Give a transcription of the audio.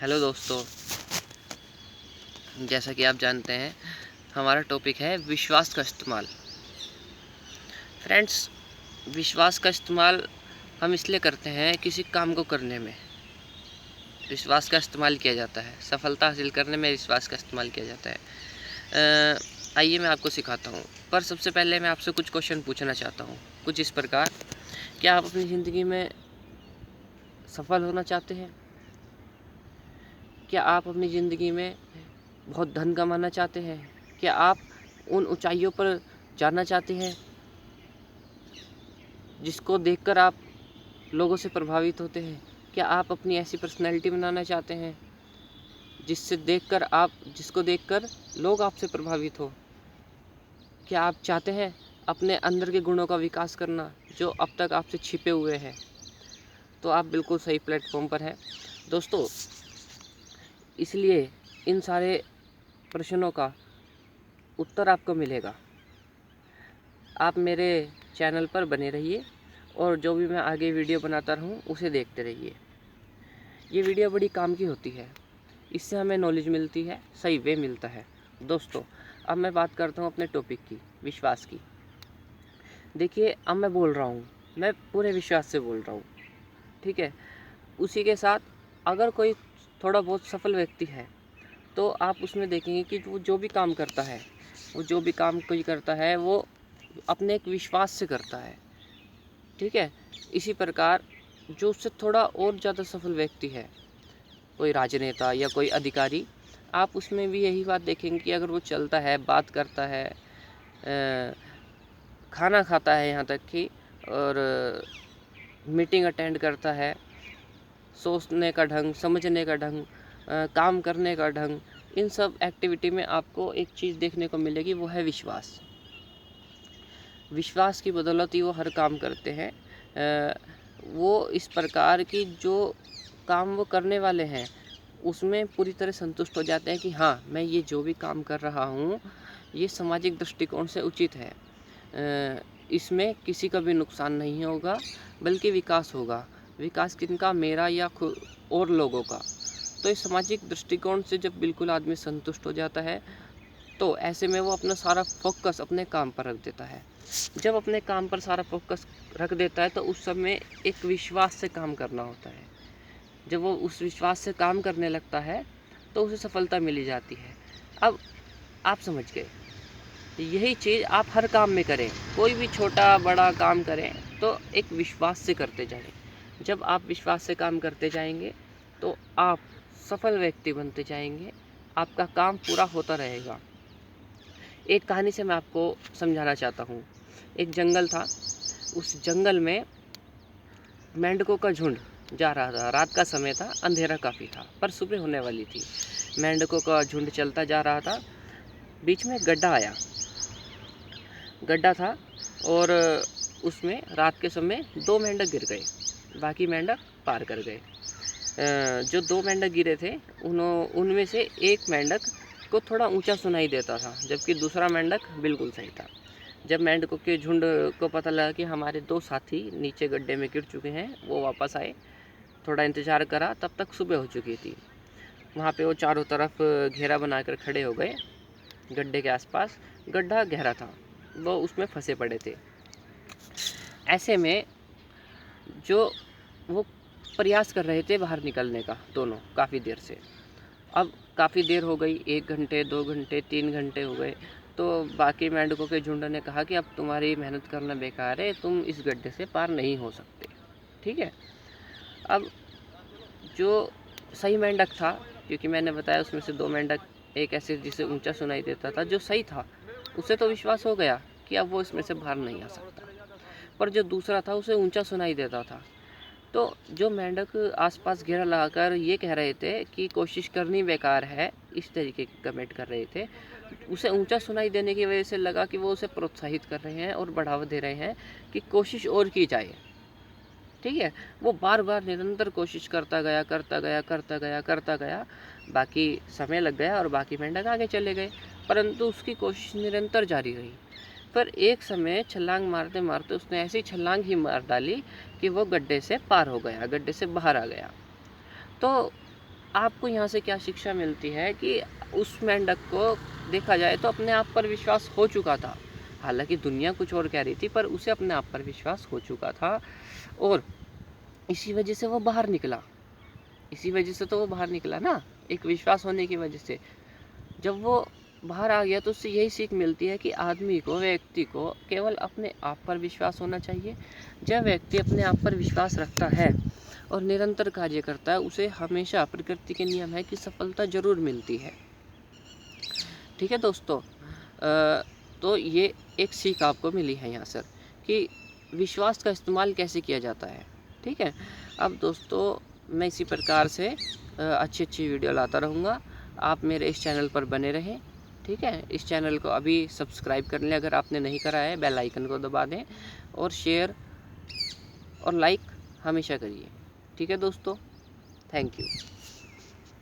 Hello दोस्तों, जैसा कि आप जानते हैं हमारा टॉपिक है विश्वास का इस्तेमाल। फ्रेंड्स, विश्वास का इस्तेमाल हम इसलिए करते हैं किसी काम को करने में विश्वास का इस्तेमाल किया जाता है। सफलता हासिल करने में विश्वास का इस्तेमाल किया जाता है। आइए मैं आपको सिखाता हूँ, पर सबसे पहले मैं आपसे कुछ क्वेश्चन पूछना चाहता हूँ। कुछ इस प्रकार, क्या आप अपनी ज़िंदगी में सफल होना चाहते हैं? क्या आप अपनी ज़िंदगी में बहुत धन कमाना चाहते हैं? क्या आप उन ऊंचाइयों पर जाना चाहते हैं जिसको देखकर आप लोगों से प्रभावित होते हैं? क्या आप अपनी ऐसी पर्सनैलिटी बनाना चाहते हैं जिसको देखकर लोग आपसे प्रभावित हो? क्या आप चाहते हैं अपने अंदर के गुणों का विकास करना जो अब तक आपसे छिपे हुए हैं? तो आप बिल्कुल सही प्लेटफॉर्म पर हैं दोस्तों। इसलिए इन सारे प्रश्नों का उत्तर आपको मिलेगा। आप मेरे चैनल पर बने रहिए और जो भी मैं आगे वीडियो बनाता रहूँ उसे देखते रहिए। ये वीडियो बड़ी काम की होती है, इससे हमें नॉलेज मिलती है, सही वे मिलता है। दोस्तों, अब मैं बात करता हूँ अपने टॉपिक की, विश्वास की। देखिए, अब मैं बोल रहा हूँ, मैं पूरे विश्वास से बोल रहा हूँ, ठीक है। उसी के साथ अगर कोई थोड़ा बहुत सफल व्यक्ति है तो आप उसमें देखेंगे कि वो जो भी काम करता है, वो अपने एक विश्वास से करता है, ठीक है। इसी प्रकार जो उससे थोड़ा और ज़्यादा सफल व्यक्ति है, कोई राजनेता या कोई अधिकारी, आप उसमें भी यही बात देखेंगे कि अगर वो चलता है, बात करता है, खाना खाता है, यहाँ तक कि और मीटिंग अटेंड करता है, सोचने का ढंग, समझने का ढंग, काम करने का ढंग, इन सब एक्टिविटी में आपको एक चीज़ देखने को मिलेगी, वो है विश्वास। विश्वास की बदौलत ही वो हर काम करते हैं। वो इस प्रकार की जो काम वो करने वाले हैं उसमें पूरी तरह संतुष्ट हो जाते हैं कि हाँ, मैं ये जो भी काम कर रहा हूँ ये सामाजिक दृष्टिकोण से उचित है, इसमें किसी का भी नुकसान नहीं होगा बल्कि विकास होगा। विकास किनका? मेरा या और लोगों का। तो इस सामाजिक दृष्टिकोण से जब बिल्कुल आदमी संतुष्ट हो जाता है तो ऐसे में वो अपना सारा फोकस अपने काम पर रख देता है। जब अपने काम पर सारा फोकस रख देता है तो उस समय एक विश्वास से काम करना होता है। जब वो उस विश्वास से काम करने लगता है तो उसे सफलता मिली जाती है। अब आप समझ गए, यही चीज़ आप हर काम में करें, कोई भी छोटा बड़ा काम करें तो एक विश्वास से करते जाएं। जब आप विश्वास से काम करते जाएंगे तो आप सफल व्यक्ति बनते जाएंगे, आपका काम पूरा होता रहेगा। एक कहानी से मैं आपको समझाना चाहता हूँ। एक जंगल था, उस जंगल में मेंढकों का झुंड जा रहा था। रात का समय था, अंधेरा काफ़ी था, पर सुबह होने वाली थी। मेंढकों का झुंड चलता जा रहा था, बीच में गड्ढा था और उसमें रात के समय 2 मेंढक गिर गए, बाकी मेंढक पार कर गए। जो 2 मेंढक गिरे थे उनमें से एक मेंढक को थोड़ा ऊंचा सुनाई देता था, जबकि दूसरा मेंढक बिल्कुल सही था। जब मेंढकों के झुंड को पता लगा कि हमारे 2 साथी नीचे गड्ढे में गिर चुके हैं, वो वापस आए, थोड़ा इंतज़ार करा, तब तक सुबह हो चुकी थी। वहाँ पे वो चारों तरफ घेरा बनाकर खड़े हो गए गड्ढे के आसपास। गड्ढा गहरा था, वो उसमें फंसे पड़े थे। ऐसे में जो वो प्रयास कर रहे थे बाहर निकलने का, दोनों काफ़ी देर से। अब काफ़ी देर हो गई, 1 घंटे, 2 घंटे, 3 घंटे हो गए। तो बाकी मेंढकों के झुंड ने कहा कि अब तुम्हारी मेहनत करना बेकार है, तुम इस गड्ढे से पार नहीं हो सकते, ठीक है। अब जो सही मेंढक था, क्योंकि मैंने बताया उसमें से 2 मेंढक, एक ऐसे जिसे ऊंचा सुनाई देता था, जो सही था, उसे तो विश्वास हो गया कि अब वो इसमें से बाहर नहीं आ सकता। पर जो दूसरा था उसे ऊंचा सुनाई देता था। तो जो मेंढक आसपास घेरा लगाकर ये कह रहे थे कि कोशिश करनी बेकार है, इस तरीके की कमेंट कर रहे थे, उसे ऊंचा सुनाई देने की वजह से लगा कि वो उसे प्रोत्साहित कर रहे हैं और बढ़ावा दे रहे हैं कि कोशिश और की जाए, ठीक है। वो बार बार निरंतर कोशिश करता गया। बाकी समय लग गया और बाकी मेंढक आगे चले गए, परंतु उसकी कोशिश निरंतर जारी रही। पर एक समय छलांग मारते मारते उसने ऐसी छलांग ही मार डाली कि वो गड्ढे से पार हो गया, गड्ढे से बाहर आ गया। तो आपको यहाँ से क्या शिक्षा मिलती है कि उस मेंढक को देखा जाए तो अपने आप पर विश्वास हो चुका था। हालांकि दुनिया कुछ और कह रही थी, पर उसे अपने आप पर विश्वास हो चुका था और इसी वजह से वो बाहर निकला। इसी वजह से तो वो बाहर निकला ना, एक विश्वास होने की वजह से। जब वो बाहर आ गया तो उससे यही सीख मिलती है कि आदमी को, व्यक्ति को केवल अपने आप पर विश्वास होना चाहिए। जब व्यक्ति अपने आप पर विश्वास रखता है और निरंतर कार्य करता है, उसे हमेशा प्रकृति के नियम है कि सफलता जरूर मिलती है। ठीक है दोस्तों, तो ये एक सीख आपको मिली है यहाँ से कि विश्वास का इस्तेमाल कैसे किया जाता है। ठीक है, अब दोस्तों मैं इसी प्रकार से अच्छी अच्छी वीडियो लाता रहूँगा। आप मेरे इस चैनल पर बने रहें। ठीक है, इस चैनल को अभी सब्सक्राइब कर लें अगर आपने नहीं करा है, बेल आइकन को दबा दें और शेयर और लाइक हमेशा करिए। ठीक है दोस्तों, थैंक यू।